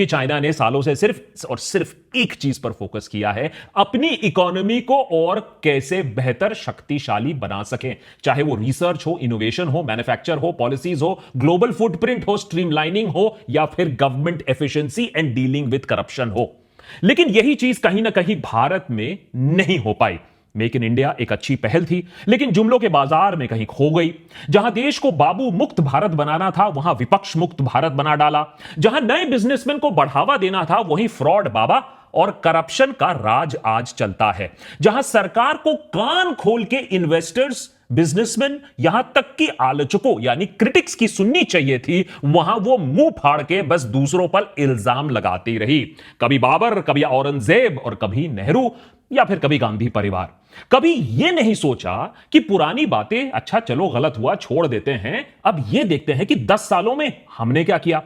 कि चाइना ने सालों से सिर्फ और सिर्फ एक चीज पर फोकस किया है, अपनी इकोनॉमी को और कैसे बेहतर शक्तिशाली बना सकें। चाहे वो रिसर्च हो, इनोवेशन हो, मैन्युफैक्चर हो, पॉलिसीज हो, ग्लोबल फुटप्रिंट हो, स्ट्रीमलाइनिंग हो, या फिर government efficiency and dealing with corruption हो। लेकिन यही चीज कहीं ना कहीं भारत में नहीं हो पाई। मेक इन इंडिया एक अच्छी पहल थी, लेकिन जुमलों के बाजार में कहीं खो गई। जहां देश को बाबू मुक्त भारत बनाना था, वहां विपक्ष मुक्त भारत बना डाला। जहां नए बिजनेसमैन को बढ़ावा देना था, वहीं फ्रॉड बाबा और करप्शन का राज आज चलता है। जहां सरकार को कान खोल के इन्वेस्टर्स, बिजनेसमैन, यहां तक कि आलोचकों यानी क्रिटिक्स की सुननी चाहिए थी, वहां वो मुंह फाड़ के बस दूसरों पर इल्जाम लगाती रही। कभी बाबर, कभी औरंगजेब, और कभी नेहरू, या फिर कभी गांधी परिवार। कभी यह नहीं सोचा कि पुरानी बातें, अच्छा चलो गलत हुआ छोड़ देते हैं, अब यह देखते हैं कि 10 सालों में हमने क्या किया।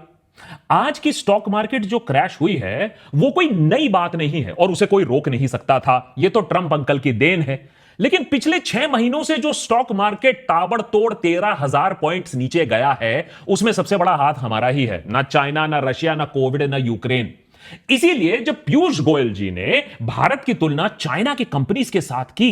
आज की स्टॉक मार्केट जो क्रैश हुई है वो कोई नई बात नहीं है और उसे कोई रोक नहीं सकता था। यह तो ट्रंप अंकल की देन है। लेकिन पिछले 6 महीनों से जो स्टॉक मार्केट ताबड़तोड़ 13,000 पॉइंट्स नीचे गया है, उसमें सबसे बड़ा हाथ हमारा ही है। ना चाइना, ना रशिया, ना कोविड, ना यूक्रेन। इसीलिए जब पीयूष गोयल जी ने भारत की तुलना चाइना की कंपनीज के साथ की,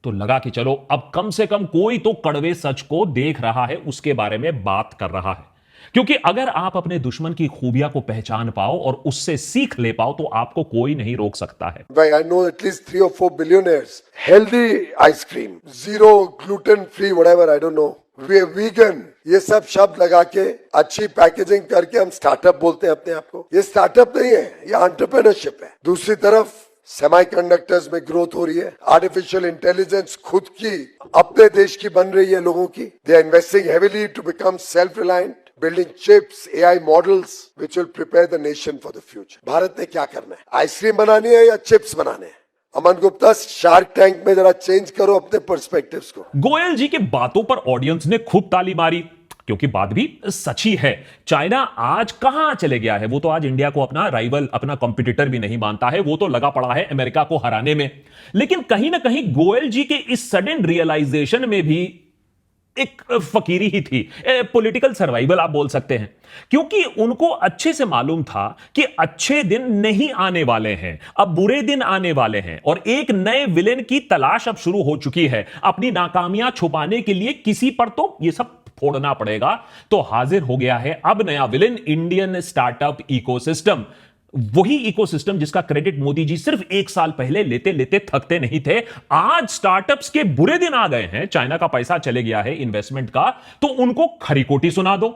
तो लगा कि चलो अब कम से कम कोई तो कड़वे सच को देख रहा है, उसके बारे में बात कर रहा है। क्योंकि अगर आप अपने दुश्मन की खूबियां को पहचान पाओ और उससे सीख ले पाओ, तो आपको कोई नहीं रोक सकता है। I know at least 3 or 4 billionaires. Healthy ice cream, zero gluten free, whatever, I don't know. We are vegan. ये सब शब्द लगा के अच्छी पैकेजिंग करके हम स्टार्टअप बोलते हैं अपने आप को। ये स्टार्टअप नहीं है, ये एंटरप्रेन्योरशिप है। दूसरी तरफ सेमीकंडक्टर्स में ग्रोथ हो रही है, आर्टिफिशियल इंटेलिजेंस खुद की अपने देश की बन रही है लोगों की। They are investing heavily to become self reliant, building chips, AI models which will prepare the nation for the future. Bharat ने क्या करना है? आइसक्रीम बनानी है या चिप्स बनाने हैं? अमन गुप्ता, शार्क टैंक में जरा चेंज करो अपने पर्सपेक्टिव्स को। गोयल जी के बातों पर ऑडियंस ने खूब ताली मारी, क्योंकि बात भी सच ही है। चाइना आज कहां चले गया है? वो तो आज इंडिया को अपना राइवल, अपना कॉम्पिटिटर भी नहीं मानता है। वो तो लगा पड़ा है अमेरिका को हराने में। लेकिन कहीं ना कहीं गोयल जी के इस सडन रियलाइजेशन में भी एक फकीरी ही थी, पॉलिटिकल सर्वाइवल आप बोल सकते हैं। क्योंकि उनको अच्छे से मालूम था कि अच्छे दिन नहीं आने वाले हैं, अब बुरे दिन आने वाले हैं, और एक नए विलेन की तलाश अब शुरू हो चुकी है। अपनी नाकामियां छुपाने के लिए किसी पर तो ये सब फोड़ना पड़ेगा। तो हाजिर हो गया है अब नया विलेन, इंडियन स्टार्टअप इकोसिस्टम। वही इकोसिस्टम जिसका क्रेडिट मोदी जी सिर्फ 1 साल पहले लेते लेते थकते नहीं थे। आज स्टार्टअप्स के बुरे दिन आ गए हैं, चाइना का पैसा चले गया है इन्वेस्टमेंट का, तो उनको खरी खोटी सुना दो।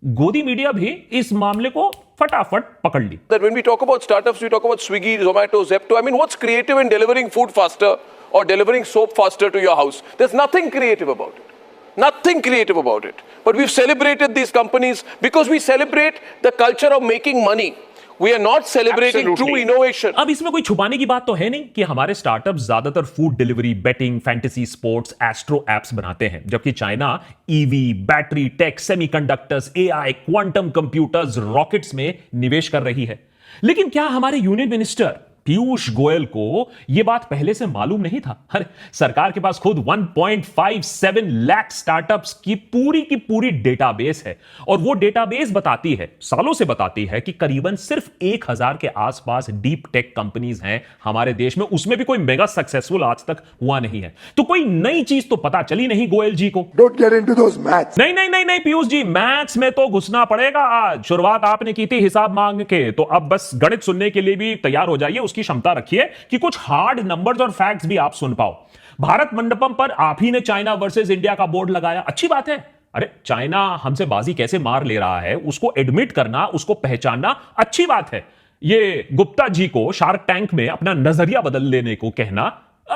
गोदी मीडिया भी इस मामले को फटाफट पकड़ ली। That when we talk about startups, we talk about Swiggy, Zomato, Zepto. I mean, what's creative in delivering food faster or delivering soap faster to your house? There's nothing creative about it. Nothing creative about it. But we've celebrated these companies because we celebrate the culture of making money. We are not celebrating true innovation. अब इसमें कोई छुपाने की बात तो है नहीं कि हमारे स्टार्टअप ज्यादातर food delivery, betting, fantasy sports, astro apps बनाते हैं, जबकि China EV, battery tech, semiconductors, AI, quantum computers, rockets में निवेश कर रही है। लेकिन क्या हमारे यूनियन मिनिस्टर पीयूष गोयल को यह बात पहले से मालूम नहीं था? अरे सरकार के पास खुद 1.57 लाख स्टार्टअप्स की पूरी डेटाबेस है, और वो डेटाबेस बताती है, सालों से बताती है, कि करीबन सिर्फ 1000 के आसपास डीप टेक कंपनीज हैं हमारे देश में। उसमें भी कोई मेगा सक्सेसफुल आज तक हुआ नहीं है। तो कोई नई चीज तो पता चली नहीं गोयल जी को। Don't get into those maths. नहीं पीयूष जी, मैथ्स में तो घुसना पड़ेगा। आज शुरुआत आपने की थी हिसाब मांग के, तो अब बस गणित सुनने के लिए भी तैयार हो जाइए। की क्षमता रखिए कि कुछ हार्ड नंबर्स और फैक्ट्स भी आप सुन पाओ। भारत मंडपम पर आप ही ने चाइना वर्सेस इंडिया का बोर्ड लगाया, अच्छी बात है। अरे चाइना हमसे बाजी कैसे मार ले रहा है, उसको एडमिट करना, उसको पहचानना अच्छी बात है। ये गुप्ता जी को शार्क टैंक में अपना नजरिया बदल लेने को कहना,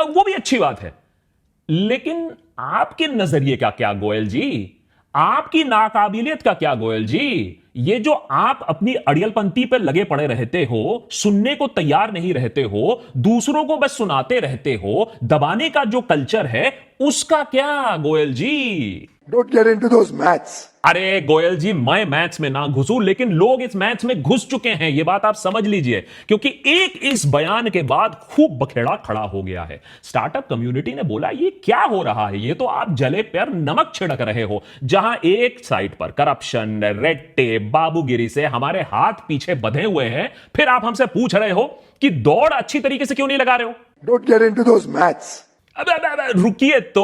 वो भी अच्छी बात है। लेकिन आपके नजरिए का क्या गोयल जी? आपकी नाकाबिलियत का क्या गोयल जी? ये जो आप अपनी अड़ियलपंथी पर लगे पड़े रहते हो, सुनने को तैयार नहीं रहते हो, दूसरों को बस सुनाते रहते हो, दबाने का जो कल्चर है, उसका क्या गोयल जी? Don't get into those maths. अरे गोयल जी, मैं मैथ्स में ना घुसूं, लेकिन लोग इस मैथ्स में घुस चुके हैं, यह बात आप समझ लीजिए, क्योंकि एक इस बयान के बाद खूब बखेड़ा खड़ा हो गया है। स्टार्टअप कम्युनिटी ने बोला ये क्या हो रहा है, ये तो आप जले पैर नमक छिड़क रहे हो। जहां एक साइड पर करप्शन, रेड टेप, बाबूगिरी से हमारे हाथ पीछे बंधे हुए हैं, फिर आप हमसे पूछ रहे हो कि दौड़ अच्छी तरीके से क्यों नहीं लगा रहे हो। Don't get into those maths. अबे रुकिए तो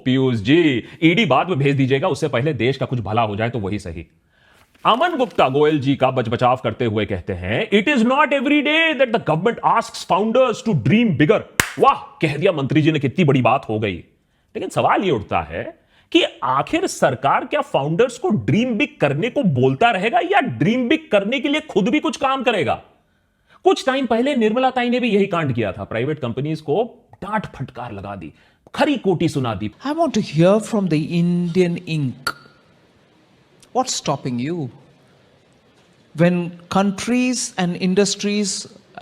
पीयूष जी, ईडी बाद में भेज दीजिएगा, उससे पहले देश का कुछ भला हो जाए तो वही सही। अमन गुप्ता गोयल जी का बचाव करते हुए कहते हैं, it is not every day that the government asks founders to dream bigger. वाह, कह दिया मंत्री जी ने, कितनी बड़ी बात हो गई। लेकिन सवाल यह उठता है कि आखिर सरकार क्या फाउंडर्स को ड्रीम बिग करने को बोलता रहेगा, या ड्रीम बिग करने के लिए खुद भी कुछ काम करेगा। कुछ टाइम पहले निर्मला ताई ने भी यही कांड किया था, प्राइवेट कंपनीज को डांट फटकार लगा दी, खरी कोटी सुना दी। I want to hear from the Indian Inc. What's stopping you? When countries and industries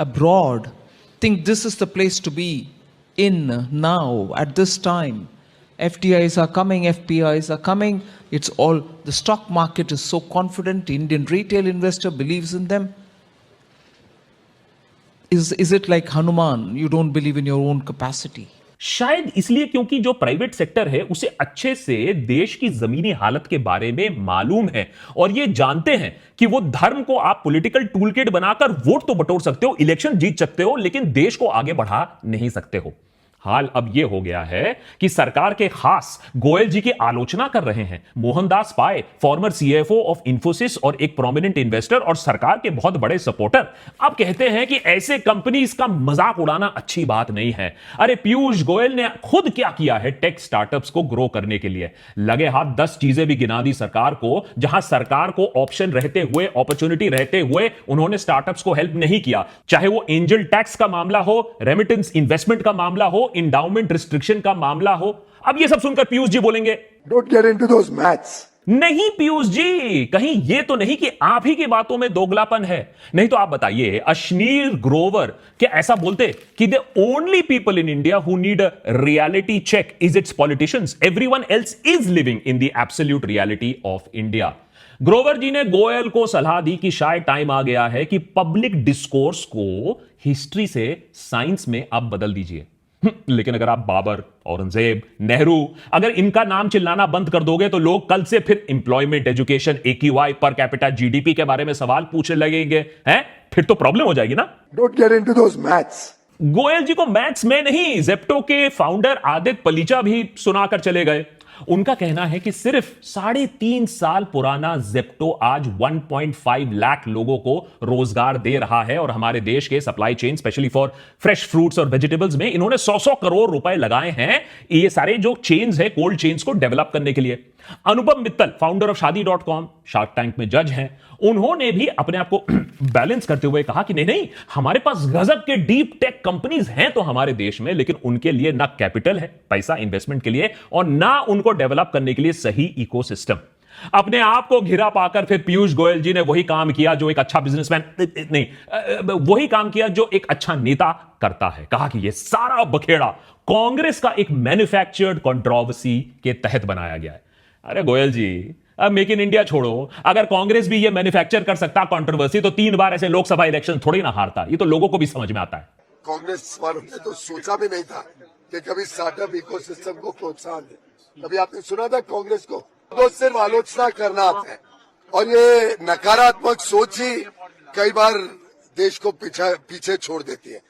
abroad think this is the place to be in now, at this time, FDIs are coming, FPIs are coming, it's all, the stock market is so confident, the Indian retail investor believes in them. Is it like Hanuman, you don't believe in your own capacity? शायद इसलिए क्योंकि जो private sector है उसे अच्छे से देश की जमीनी हालत के बारे में मालूम है, और ये जानते हैं कि वो धर्म को आप पॉलिटिकल टूलकिट बनाकर वोट तो बटोर सकते हो, इलेक्शन जीत सकते हो, लेकिन देश को आगे बढ़ा नहीं सकते हो। हाल अब यह हो गया है कि सरकार के खास गोयल जी की आलोचना कर रहे हैं मोहनदास पाय, फॉर्मर सीएफओ ऑफ इंफोसिस और एक प्रोमिनेंट इन्वेस्टर और सरकार के बहुत बड़े सपोर्टर। अब कहते हैं कि ऐसे कंपनीज का मजाक उड़ाना अच्छी बात नहीं है। अरे पीयूष गोयल ने खुद क्या किया है टेक स्टार्टअप्स को ग्रो करने के लिए? लगे हाथ 10 चीजें भी गिना दी सरकार को, जहां सरकार को ऑप्शन रहते हुए, अपॉर्चुनिटी रहते हुए उन्होंने स्टार्टअप्स को हेल्प नहीं किया। चाहे वो एंजल टैक्स का मामला हो, रेमिटेंस इन्वेस्टमेंट का मामला हो, इंडाउमेंट रिस्ट्रिक्शन का मामला हो। अब ये सब सुनकर पीयूष जी बोलेंगे, Don't get into those maths. नहीं पीयूष जी, कहीं ये तो नहीं कि आप ही की बातों में दोगलापन है? नहीं तो आप बताइए, अश्नीर ग्रोवर क्या ऐसा बोलते कि the only people in India who need a reality check is its politicians, everyone else is living in the absolute reality of India. Grover ji ने गोयल को सलाह दी कि शायद टाइम आ गया है कि पब्लिक डिस्कोर्स को हिस्ट्री से साइंस में आप बदल दीजिए। लेकिन अगर आप बाबर, औरंगजेब, नेहरू, अगर इनका नाम चिल्लाना बंद कर दोगे तो लोग कल से फिर employment, education, AQI, per capita GDP के बारे में सवाल पूछने लगेंगे, हैं? फिर तो प्रॉब्लम हो जाएगी ना। Don't get into those maths. Goyal जी को मैथ्स में नहीं, जेप्टो के फाउंडर आदित्य पलीचा भी सुनाकर चले गए। उनका कहना है कि सिर्फ 3.5 साल पुराना जेप्टो आज 1.5 लाख लोगों को रोजगार दे रहा है, और हमारे देश के supply chain, specially for fresh fruits और वेजिटेबल्स में इन्होंने 100 करोड़ रुपए लगाए हैं ये सारे जो चेन्स है, कोल्ड चेन्स को डेवलप करने के लिए। अनुपम मित्तल, फाउंडर ऑफ शादी.com, शार्क टैंक में जज हैं, उन्होंने भी अपने आप को बैलेंस करते हुए कहा कि नहीं नहीं, हमारे पास गजब के डीप टेक कंपनीज हैं तो हमारे देश में, लेकिन उनके लिए ना कैपिटल है, पैसा इन्वेस्टमेंट के लिए, और ना उनको डेवलप करने के लिए सही इकोसिस्टम। अपने आप को घिरा पाकर फिर पीयूष गोयल जी ने वही काम किया जो एक अच्छा बिजनेसमैन नहीं, वही काम किया जो एक अच्छा नेता करता है। कहा कि यह सारा बखेड़ा कांग्रेस का एक मैन्युफैक्चर्ड कंट्रोवर्सी के तहत बनाया गया है। अरे गोयल जी, अब मेक इन इंडिया छोड़ो, अगर कांग्रेस भी ये मैन्युफैक्चर कर सकता कंट्रोवर्सी, तो 3 बार ऐसे लोकसभा इलेक्शन थोड़ी ना हारता। ये तो लोगों को भी समझ में आता है। कांग्रेस वालों ने तो सोचा भी नहीं था कि कभी स्टार्टअप इकोसिस्टम को प्रोत्साहन दे। कभी आपने सुना था कांग्रेस को? तो सिर्फ आलोचना करना आता है, और ये नकारात्मक सोच ही कई बार देश को पीछे छोड़ देती है।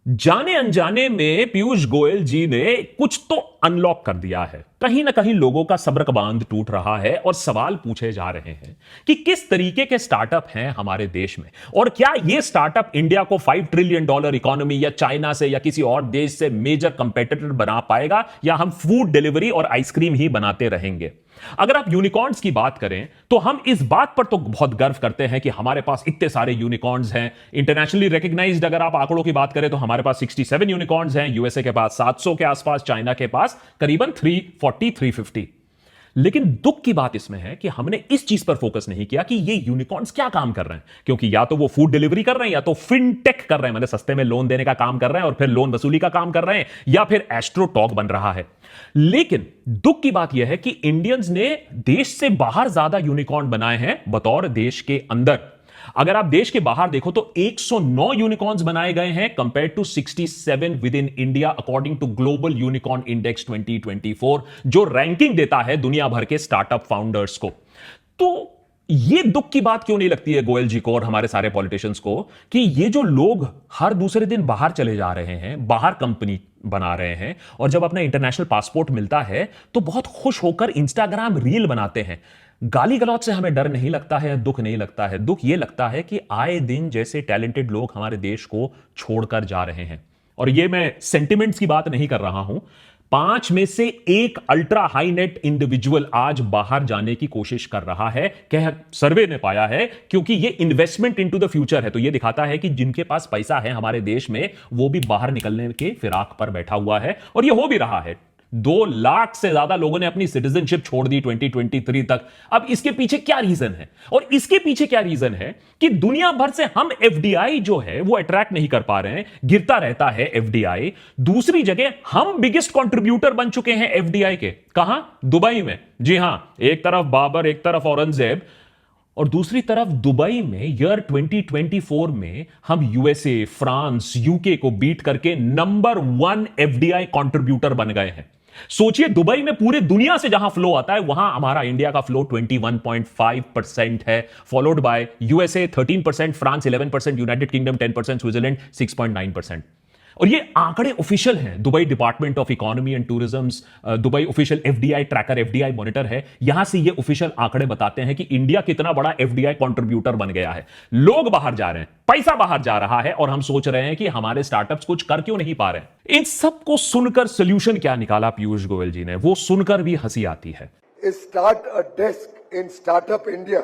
जाने अनजाने में पीयूष गोयल जी ने कुछ तो अनलॉक कर दिया है। कहीं ना कहीं लोगों का सब्र का बांध टूट रहा है और सवाल पूछे जा रहे हैं कि किस तरीके के स्टार्टअप हैं हमारे देश में, और क्या ये स्टार्टअप इंडिया को $5 ट्रिलियन इकोनॉमी या चाइना से या किसी और देश से मेजर कंपेटिटर बना पाएगा, या हम फूड डिलीवरी और आइसक्रीम ही बनाते रहेंगे। अगर आप यूनिकॉर्न्स की बात करें तो हम इस बात पर तो बहुत गर्व करते हैं कि हमारे पास इतने सारे यूनिकॉर्न्स हैं। इंटरनेशनली रिकॉग्नाइज्ड अगर आप आंकड़ों की बात करें तो हमारे पास 67 यूनिकॉर्न्स हैं, यूएसए के पास 700 के आसपास, चाइना के पास करीबन 340-350। लेकिन दुख की बात इसमें है कि हमने इस चीज पर फोकस नहीं किया कि ये यूनिकॉर्न्स क्या काम कर रहे हैं, क्योंकि या तो वो फूड डिलीवरी कर रहे हैं या तो फिनटेक कर रहे हैं, मतलब सस्ते में लोन देने का काम कर रहे हैं और फिर लोन वसूली का काम कर रहे हैं, या फिर एस्ट्रोटॉक बन रहा है। लेकिन दुख की बात यह है कि इंडियंस ने देश से बाहर ज्यादा यूनिकॉर्न बनाए हैं बतौर देश के अंदर। अगर आप देश के बाहर देखो तो 109 यूनिकॉर्न्स बनाए गए हैं compare to 67 with in India according to global unicorn index 2024, जो रैंकिंग देता है दुनिया भर के स्टार्टअप फाउंडर्स को। तो ये दुख की बात क्यों नहीं लगती है गोयल जी को और हमारे सारे पॉलिटिशियंस को कि ये जो लोग हर दूसरे दिन बाहर चले जा रहे हैं, बाहर कंपनी बना रहे हैं, और जब अपना इंटरनेशनल पासपोर्ट मिलता है तो बहुत खुश होकर इंस्टाग्राम रील बनाते हैं। गाली गलौज से हमें डर नहीं लगता है, दुख नहीं लगता है। दुख यह लगता है कि आए दिन जैसे टैलेंटेड लोग हमारे देश को छोड़कर जा रहे हैं। और ये मैं सेंटिमेंट्स की बात नहीं कर रहा हूं, 5 में से 1 अल्ट्रा हाई नेट इंडिविजुअल आज बाहर जाने की कोशिश कर रहा है, कह सर्वे ने पाया है, क्योंकि ये इन्वेस्टमेंट इनटू द फ्यूचर है। तो ये दिखाता है कि जिनके पास पैसा है हमारे देश में, वो भी बाहर निकलने के फिराक पर बैठा हुआ है, और ये हो भी रहा है। 2 लाख से ज्यादा लोगों ने अपनी सिटीजनशिप छोड़ दी 2023 तक। अब इसके पीछे क्या रीजन है? और इसके पीछे क्या रीजन है कि दुनिया भर से हम एफडीआई जो है वो अट्रैक्ट नहीं कर पा रहे हैं, गिरता रहता है एफडीआई। दूसरी जगह हम बिगेस्ट कंट्रीब्यूटर बन चुके हैं एफडीआई के। कहां? दुबई में। जी हां, एक तरफ बाबर, एक तरफ औरंगजेब, और दूसरी तरफ दुबई में ईयर 2024 में हम यूएसए, फ्रांस, यूके को बीट करके नंबर 1 एफडीआई कंट्रीब्यूटर बन गए हैं। सोचिए, दुबई में पूरे दुनिया से जहां फ्लो आता है वहां हमारा इंडिया का फ्लो 21.5% है, followed by USA 13%, France 11%, United kingdom 10%, Switzerland 6.9%। और ये आंकड़े ऑफिशियल हैं, Dubai department of economy and tourism, Dubai official FDI tracker, FDI monitor है, यहां से ये ऑफिशियल आंकड़े बताते हैं कि इंडिया कितना बड़ा एफडीआई कंट्रीब्यूटर बन गया है। लोग बाहर जा रहे हैं, पैसा बाहर जा रहा है, और हम सोच रहे हैं कि हमारे स्टार्टअप्स कुछ कर क्यों नहीं पा रहे हैं। इन सबको सुनकर सोल्यूशन क्या निकाला पीयूष गोयल जी ने, वो सुनकर भी हंसी आती है। Start a desk in Startup India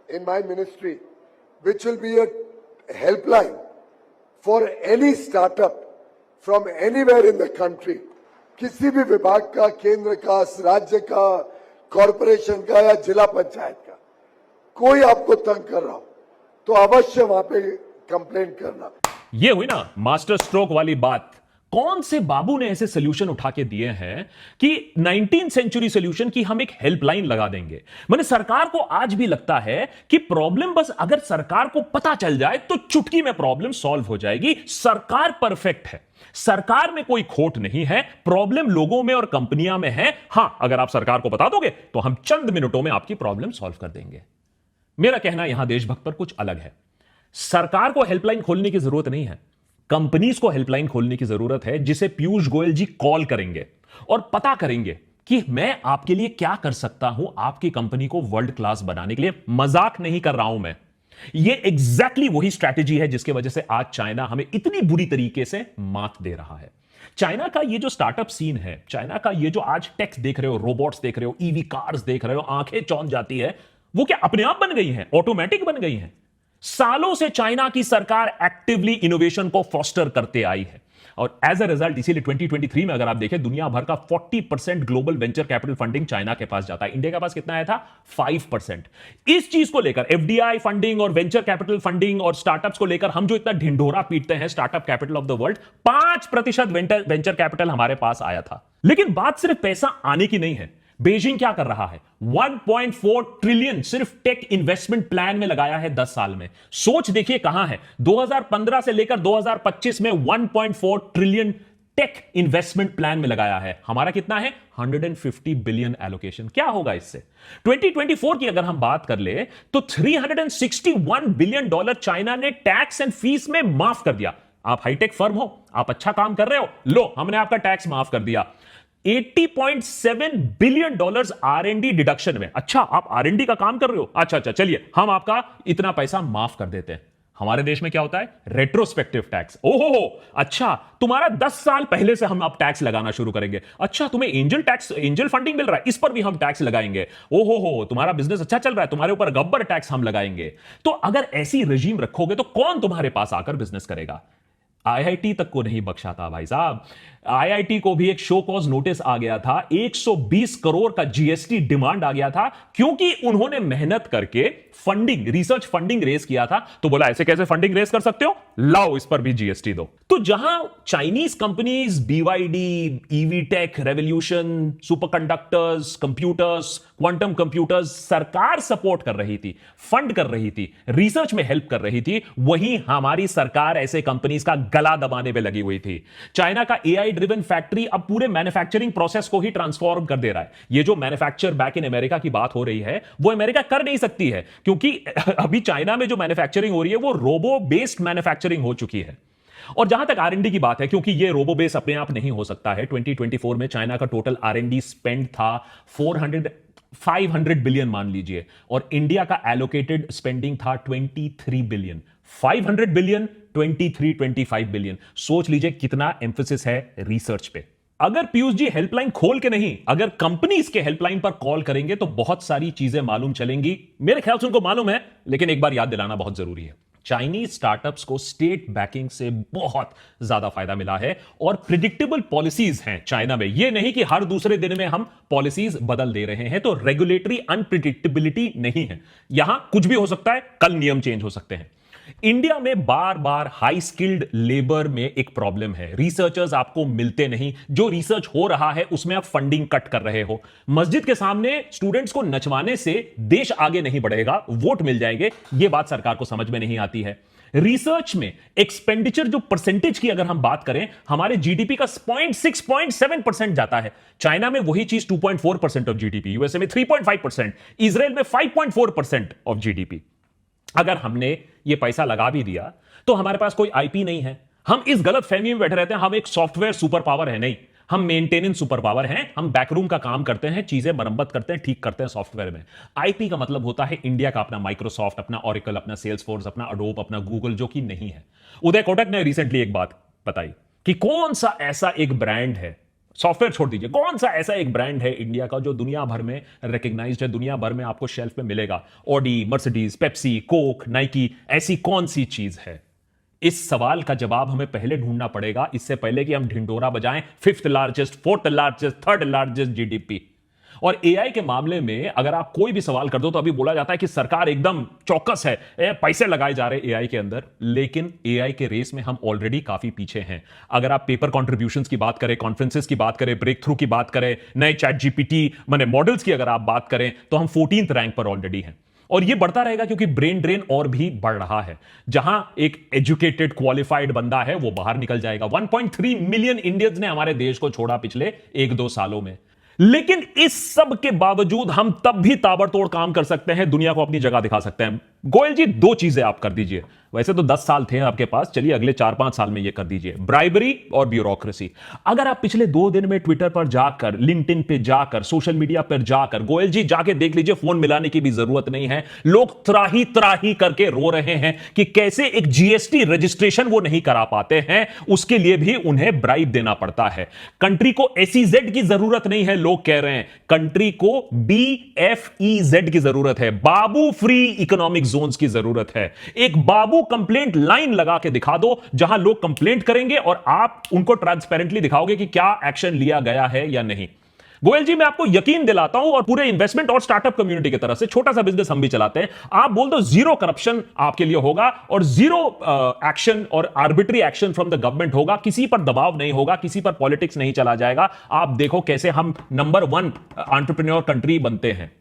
in my ministry, which will be a helpline for any startup from anywhere in the country. किसी भी विभाग का, केंद्र का, राज्य का, कॉरपोरेशन का या जिला पंचायत का, कोई आपको तंग कर रहा हो तो अवश्य वहां पे कंप्लेंट करना। ये हुई ना मास्टर स्ट्रोक वाली बात। कौन से बाबू ने ऐसे सोल्यूशन उठा के दिए हैं कि 19th सेंचुरी सोल्यूशन की हम एक हेल्पलाइन लगा देंगे। मैंने सरकार को आज भी लगता है कि प्रॉब्लम बस अगर सरकार को पता चल जाए तो चुटकी में प्रॉब्लम सॉल्व हो जाएगी। सरकार परफेक्ट है, सरकार में कोई खोट नहीं है, प्रॉब्लम लोगों में और कंपनियां में है। हां, अगर आप सरकार को बता दोगे तो हम चंद मिनटों में आपकी प्रॉब्लम सॉल्व कर देंगे। मेरा कहना यहां देशभक्त पर कुछ अलग है। सरकार को हेल्पलाइन खोलने की जरूरत नहीं है, कंपनीज को हेल्पलाइन खोलने की जरूरत है, जिसे पीयूष गोयल जी कॉल करेंगे और पता करेंगे कि मैं आपके लिए क्या कर सकता हूं, आपकी कंपनी को वर्ल्ड क्लास बनाने के लिए। मजाक नहीं कर रहा हूं मैं, ये एग्जैक्टली वही स्ट्रैटेजी है जिसकी वजह से आज चाइना हमें इतनी बुरी तरीके से मात दे रहा है। चाइना का ये जो स्टार्टअप सीन है, चाइना का ये जो आज टेक्स देख रहे हो, रोबोट्स देख रहे हो, ईवी कार्स देख रहे हो, आंखें चौंध जाती है, वो क्या अपने आप बन गई हैं, ऑटोमेटिक बन गई हैं। सालों से चाइना की सरकार एक्टिवली इनोवेशन को फॉस्टर करते आई है, और एज अ रिजल्ट इसीलिए 2023 में अगर आप देखें दुनिया भर का 40% global venture capital funding China के पास जाता है। इंडिया के पास कितना आया था? 5%। इस चीज को लेकर एफडीआई फंडिंग और वेंचर कैपिटल फंडिंग और स्टार्टअप्स को लेकर हम जो इतना ढिंढोरा पीटते हैं, startup capital of the world, 5% venture capital हमारे पास आया था। लेकिन बात सिर्फ पैसा आने की नहीं है। बीजिंग क्या कर रहा है? 1.4 ट्रिलियन सिर्फ टेक इन्वेस्टमेंट प्लान में लगाया है 10 साल में। सोच देखिए कहां है, 2015 से लेकर 2025 में 1.4 ट्रिलियन टेक इन्वेस्टमेंट प्लान में लगाया है। हमारा कितना है? 150 बिलियन एलोकेशन। क्या होगा इससे? 2024 की अगर हम बात कर ले तो $361 बिलियन चाइना ने टैक्स एंड फीस में माफ कर दिया। आप हाईटेक फर्म हो, आप अच्छा काम कर रहे हो, लो हमने आपका टैक्स माफ कर दिया। $80.7 बिलियन R&D डिडक्शन में। अच्छा, आप R&D का काम कर रहे हो, अच्छा चलिए हम आपका इतना पैसा माफ कर देते हैं। हमारे देश में क्या होता है? Retrospective tax. ओहो, अच्छा तुम्हारा 10 साल पहले से हम आप टैक्स लगाना शुरू करेंगे। अच्छा, तुम्हें एंजल फंडिंग मिल रहा है, इस पर भी हम टैक्स लगाएंगे। ओहो, तुम्हारा बिजनेस अच्छा चल रहा है, तुम्हारे ऊपर गब्बर टैक्स हम लगाएंगे। तो अगर ऐसी रेजीम रखोगे तो कौन तुम्हारे पास आकर बिजनेस करेगा? आईआईटी तक को नहीं बख्शा था भाई साहब। आईआईटी को भी एक शो कॉज नोटिस आ गया था, 120 करोड़ का जीएसटी डिमांड आ गया था, क्योंकि उन्होंने मेहनत करके फंडिंग, रिसर्च फंडिंग रेस किया था। तो बोला ऐसे कैसे फंडिंग रेस कर सकते हो, लाओ इस पर भी जीएसटी दो। तो जहां Chinese companies BYD, EV tech, revolution, superconductors, computers, quantum computers सरकार सपोर्ट कर रही थी, फंड कर रही थी, रिसर्च में हेल्प कर रही थी, वहीं हमारी सरकार ऐसे कंपनीज का गला दबाने पे लगी हुई थी। चाइना का एआई ड्रिवन फैक्ट्री अब पूरे मैन्युफैक्चरिंग प्रोसेस को ही ट्रांसफॉर्म कर दे रहा है। ये जो मैन्युफैक्चर बैक इन अमेरिका की बात हो रही है, वो अमेरिका कर नहीं सकती है, क्योंकि अभी चाइना में जो मैन्युफैक्चरिंग हो रही है वो रोबो बेस्ड मैन्युफैक्चरिंग हो चुकी है। और जहां तक आरएनडी की बात है, क्योंकि ये रोबो बेस अपने आप नहीं हो सकता है, 2024 में चाइना का टोटल आरएनडी स्पेंड था 500 बिलियन मान लीजिए, और इंडिया का एलोकेटेड स्पेंडिंग था 23 बिलियन। 500 बिलियन, 25 बिलियन, सोच लीजिए कितना एम्फेसिस है रिसर्च पे। अगर पीयूष जी हेल्पलाइन खोल के नहीं, अगर कंपनीज के हेल्पलाइन पर कॉल करेंगे तो बहुत सारी चीजें मालूम चलेंगी। मेरे ख्याल से उनको मालूम है, लेकिन एक बार याद दिलाना बहुत जरूरी है। चाइनीज स्टार्टअप्स को स्टेट बैकिंग से बहुत ज्यादा फायदा मिला है, और प्रिडिक्टेबल पॉलिसीज हैं चाइना में। यह नहीं कि हर दूसरे दिन में हम पॉलिसीज बदल दे रहे हैं, तो रेगुलेटरी अनप्रिडिक्टेबिलिटी नहीं है। यहां कुछ भी हो सकता है, कल नियम चेंज हो सकते हैं। इंडिया में बार बार हाई स्किल्ड लेबर में एक प्रॉब्लम है, रिसर्चर्स आपको मिलते नहीं। जो रिसर्च हो रहा है उसमें आप फंडिंग कट कर रहे हो। मस्जिद के सामने स्टूडेंट्स को नचवाने से देश आगे नहीं बढ़ेगा, वोट मिल जाएंगे, यह बात सरकार को समझ में नहीं आती है। रिसर्च में एक्सपेंडिचर जो परसेंटेज की अगर हम बात करें, हमारे जीडीपी का 0.6-0.7% जाता है। चाइना में वही चीज 2.4% ऑफ जीडीपी, यूएसए में 3.5%, इजराइल में 5.4% ऑफ जीडीपी। अगर हमने ये पैसा लगा भी दिया तो हमारे पास कोई आईपी नहीं है। हम इस गलत फहमी में बैठे रहते हैं हम एक सॉफ्टवेयर सुपर पावर है, नहीं, हम मेंटेनेंस सुपर पावर हैं। हम बैकरूम का काम करते हैं, चीजें मरम्मत करते हैं, ठीक करते हैं सॉफ्टवेयर में। आईपी का मतलब होता है इंडिया का अपना माइक्रोसॉफ्ट, अपना ऑरेकल, अपना सेल्सफोर्स, अपना अडोब, अपना गूगल, जो कि नहीं है। उदय कोटक ने रिसेंटली एक बात बताई कि कौन सा ऐसा एक ब्रांड है, सॉफ्टवेयर छोड़ दीजिए, कौन सा ऐसा एक ब्रांड है इंडिया का जो दुनिया भर में रिकग्नाइज्ड है, दुनिया भर में आपको शेल्फ पे मिलेगा। Audi, Mercedes, Pepsi, Coke, Nike, ऐसी कौन सी चीज है? इस सवाल का जवाब हमें पहले ढूंढना पड़ेगा, इससे पहले कि हम ढिंडोरा बजाएं 5th largest, 4th largest, 3rd largest GDP. और एआई के मामले में अगर आप कोई भी सवाल कर दो तो अभी बोला जाता है कि सरकार एकदम चौकस है, पैसे लगाए जा रहे एआई के अंदर। लेकिन एआई के रेस में हम ऑलरेडी काफी पीछे हैं। अगर आप पेपर कॉन्ट्रीब्यूशंस की बात करें, कॉन्फ्रेंसेस की बात करें, ब्रेक थ्रू की बात करें, नए चैट जीपीटी माने मॉडल्स की अगर आप बात करें, तो हम 14th रैंक पर ऑलरेडी हैं। और यह बढ़ता रहेगा क्योंकि ब्रेन ड्रेन और भी बढ़ रहा है। जहां एक एजुकेटेड क्वालिफाइड बंदा है वो बाहर निकल जाएगा। 1.3 मिलियन इंडियंस ने हमारे देश को छोड़ा पिछले 1-2 सालों में। लेकिन इस सब के बावजूद हम तब भी ताबड़तोड़ काम कर सकते हैं, दुनिया को अपनी जगह दिखा सकते हैं। गोयल जी, 2 चीजें आप कर दीजिए। वैसे तो 10 साल थे आपके पास, चलिए अगले 4-5 साल में ये कर दीजिए, ब्राइबरी और ब्यूरोक्रेसी। अगर आप पिछले 2 दिन में ट्विटर पर जाकर, लिंक्डइन पे जाकर, सोशल मीडिया पर जाकर, गोयल जी जाके देख लीजिए, फोन मिलाने की भी जरूरत नहीं है। लोग त्राही त्राही करके रो रहे हैं कि कैसे एक जीएसटी रजिस्ट्रेशन वो नहीं करा पाते हैं, उसके लिए भी उन्हें ब्राइब देना पड़ता है। कंट्री को एसईजेड की जरूरत नहीं है, लोग कह रहे हैं, कंट्री को बीएफईजेड की जरूरत है, बाबू फ्री इकोनॉमिक जोन्स की जरूरत है। एक बाबू कंप्लेंट लाइन लगा के दिखा दो जहां लोग कंप्लेंट करेंगे और आप उनको ट्रांसपेरेंटली दिखाओगे कि क्या एक्शन लिया गया है या नहीं। गोयल जी, मैं आपको यकीन दिलाता हूं, और पूरे इन्वेस्टमेंट और स्टार्टअप कम्युनिटी की तरफ से, छोटा सा बिजनेस हम भी चलाते हैं, आप बोल दो जीरो करप्शन आपके लिए होगा और जीरो एक्शन और arbitrary action from the government होगा। किसी पर दबाव नहीं होगा, किसी पर पॉलिटिक्स नहीं चला जाएगा। आप देखो कैसे हम नंबर 1 एंटरप्रेन्योर कंट्री बनते हैं।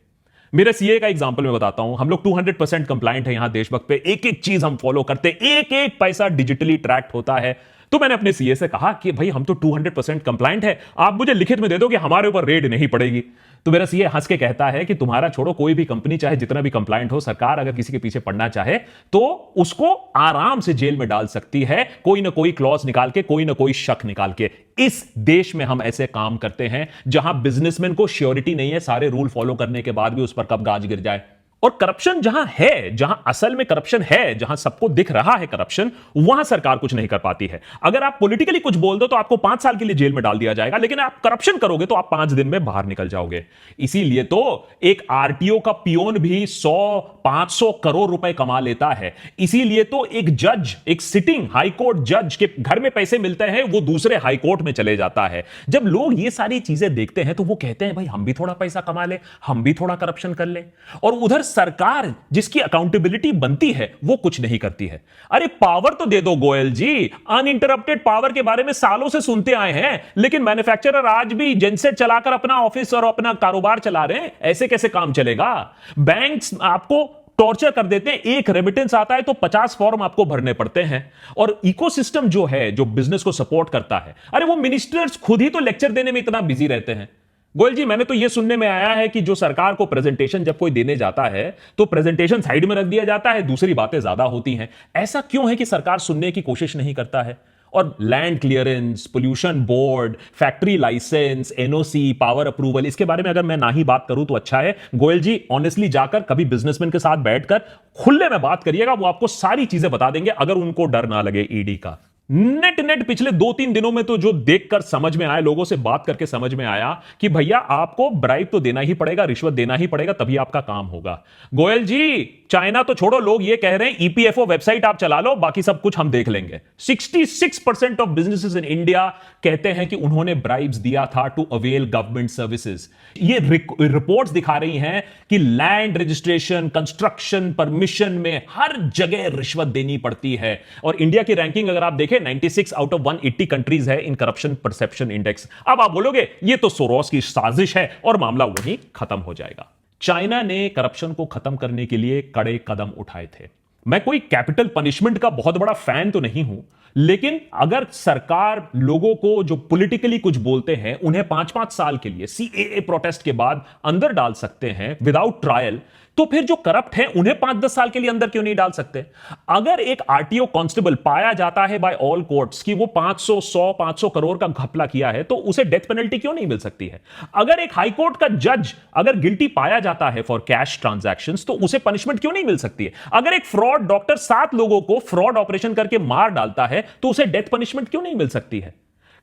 मेरे सीए का एग्जांपल मैं बताता हूं। हम लोग 200% कंप्लाइंट है यहां देशभक्त पे, एक एक चीज हम फॉलो करते, एक एक पैसा डिजिटली ट्रैक्ट होता है। तो मैंने अपने सीए से कहा कि भाई हम तो 200% कंप्लाइंट है, आप मुझे लिखित में दे दो कि हमारे ऊपर रेड नहीं पड़ेगी। तो मेरा सीए हंस के कहता है कि तुम्हारा छोड़ो, कोई भी कंपनी चाहे जितना भी कंप्लाइंट हो, सरकार अगर किसी के पीछे पड़ना चाहे तो उसको आराम से जेल में डाल सकती है, कोई ना कोई क्लॉज निकाल के, कोई ना कोई शक निकाल के। इस देश में हम ऐसे काम करते हैं जहां बिजनेसमैन को श्योरिटी नहीं है सारे रूल फॉलो करने के बाद भी उस पर कब गाज गिर जाए। और करप्शन जहां है, जहां असल में करप्शन है, जहां सबको दिख रहा है करप्शन, वहां सरकार कुछ नहीं कर पाती है। अगर आप पॉलिटिकली कुछ बोल दो तो आपको 5 साल के लिए जेल में डाल दिया जाएगा, लेकिन आप करप्शन करोगे तो आप 5 दिन में बाहर निकल जाओगे। इसीलिए तो एक आरटीओ का पियोन भी 100-500 करोड़ रुपए कमा लेता है। इसीलिए तो एक जज, एक सिटिंग हाईकोर्ट जज के घर में पैसे मिलते हैं, वो दूसरे हाईकोर्ट में चले जाता है। जब लोग ये सारी चीजें देखते हैं तो वो कहते हैं भाई हम भी थोड़ा पैसा कमा ले, हम भी थोड़ा करप्शन कर ले। और उधर सरकार जिसकी अकाउंटेबिलिटी बनती है वो कुछ नहीं करती है। अरे पावर तो दे दो गोयल जी, अनइंटरप्टेड पावर के बारे में सालों से सुनते आए हैं, लेकिन मैन्युफैक्चरर आज भी जेनसेट चलाकर अपना ऑफिस और अपना कारोबार चला रहे हैं। ऐसे कैसे काम चलेगा? बैंक्स आपको टॉर्चर कर देते हैं, एक रेमिटेंस आता है तो 50 फॉर्म आपको भरने पड़ते हैं। और इकोसिस्टम जो है, जो बिजनेस को सपोर्ट करता है, अरे वो मिनिस्टर्स खुद ही तो लेक्चर देने में इतना बिजी रहते हैं। गोयल जी, मैंने तो यह सुनने में आया है कि जो सरकार को प्रेजेंटेशन जब कोई देने जाता है तो प्रेजेंटेशन साइड में रख दिया जाता है, दूसरी बातें ज्यादा होती हैं। ऐसा क्यों है कि सरकार सुनने की कोशिश नहीं करता है? और land clearance, pollution board, factory licence, NOC, power approval, इसके बारे में अगर मैं ना ही बात करूं तो अच्छा है। गोयल जी, ऑनेस्टली जाकर कभी बिजनेसमैन के साथ बैठकर खुले में बात करिएगा, वो आपको सारी चीजें बता देंगे, अगर उनको डर ना लगे ईडी का। नेट पिछले 2-3 दिनों में तो जो देखकर समझ में आया, लोगों से बात करके समझ में आया कि भैया आपको ब्राइब तो देना ही पड़ेगा, रिश्वत देना ही पड़ेगा, तभी आपका काम होगा। गोयल जी, चाइना तो छोड़ो, लोग ये कह रहे हैं ईपीएफओ वेबसाइट आप चला लो, बाकी सब कुछ हम देख लेंगे। 66% ऑफ बिजनेसेस इन इंडिया कहते हैं कि उन्होंने ब्राइब्स दिया था टू अवेल गवर्नमेंट सर्विसेज। ये रिपोर्ट्स दिखा रही हैं कि लैंड रजिस्ट्रेशन, कंस्ट्रक्शन, परमिशन में हर जगह रिश्वत देनी पड़ती है। और इंडिया की रैंकिंग अगर आप देखें, 96 आउट ऑफ 180 कंट्रीज है इन करप्शन परसेप्शन इंडेक्स। अब आप बोलोगे ये तो सोरोस की साजिश है और मामला वहीं खत्म हो जाएगा। चाइना ने करप्शन को खत्म करने के लिए कड़े कदम उठाए थे। मैं कोई कैपिटल पनिशमेंट का बहुत बड़ा फैन तो नहीं हूं, लेकिन अगर सरकार लोगों को जो पॉलिटिकली कुछ बोलते हैं उन्हें 5-5 साल के लिए सीएए प्रोटेस्ट के बाद अंदर डाल सकते हैं विदाउट ट्रायल, तो फिर जो करप्ट हैं उन्हें 5-10 साल के लिए अंदर क्यों नहीं डाल सकते? अगर एक आरटीओ कांस्टेबल पाया जाता है बाय ऑल कोर्ट्स कि वो 500 करोड़ का घपला किया है, तो उसे डेथ पेनल्टी क्यों नहीं मिल सकती है? अगर एक हाई कोर्ट का जज अगर गिल्टी पाया जाता है फॉर कैश ट्रांजैक्शंस, तो उसे पनिशमेंट क्यों नहीं मिल सकती है? अगर एक फ्रॉड डॉक्टर 7 लोगों को फ्रॉड ऑपरेशन करके मार डालता है, तो उसे डेथ पनिशमेंट क्यों नहीं मिल सकती है?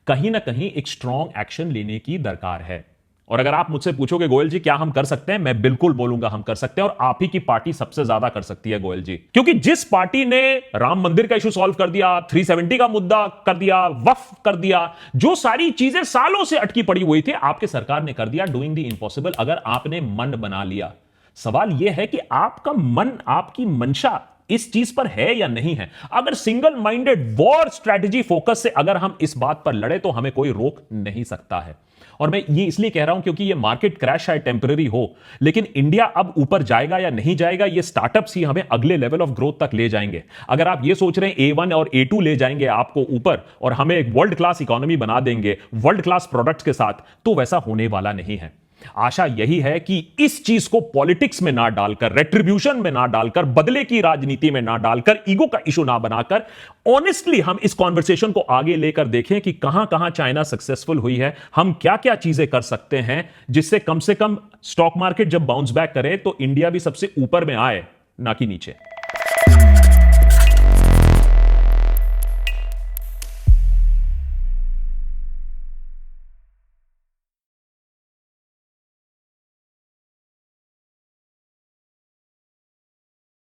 कहीं ना कहीं एक स्ट्रॉन्ग एक्शन लेने की दरकार है। और अगर आप मुझसे पूछोगे गोयल जी क्या हम कर सकते हैं, मैं बिल्कुल बोलूंगा हम कर सकते हैं, और आप ही की पार्टी सबसे ज्यादा कर सकती है गोयल जी। क्योंकि जिस पार्टी ने राम मंदिर का इशू सॉल्व कर दिया, 370 का मुद्दा कर दिया, वक्फ कर दिया, जो सारी चीजें सालों से अटकी पड़ी हुई थी, आपके सरकार ने कर दिया डूइंग द इम्पॉसिबल, अगर आपने मन बना लिया। सवाल यह है कि आपका मन, आपकी मंशा इस चीज पर है या नहीं है। अगर single minded war strategy focus से अगर हम इस बात पर लड़े तो हमें कोई रोक नहीं सकता है। और मैं ये इसलिए कह रहा हूं क्योंकि ये मार्केट क्रैश शायद टेम्पररी हो, लेकिन इंडिया अब ऊपर जाएगा या नहीं जाएगा, ये स्टार्टअप्स ही हमें अगले लेवल ऑफ ग्रोथ तक ले जाएंगे। अगर आप ये सोच रहे हैं A1 और A2 ले जाएंगे आपको ऊपर और हमें एक वर्ल्ड क्लास इकोनॉमी बना देंगे वर्ल्ड क्लास प्रोडक्ट्स के साथ, तो वैसा होने वाला नहीं है। आशा यही है कि इस चीज को पॉलिटिक्स में ना डालकर, रेट्रिब्यूशन में ना डालकर, बदले की राजनीति में ना डालकर, ईगो का इशू ना बनाकर, ऑनेस्टली हम इस कॉन्वर्सेशन को आगे लेकर देखें कि कहां कहां चाइना सक्सेसफुल हुई है, हम क्या क्या चीजें कर सकते हैं जिससे कम से कम स्टॉक मार्केट जब बाउंस बैक करे तो इंडिया भी सबसे ऊपर में आए, ना कि नीचे।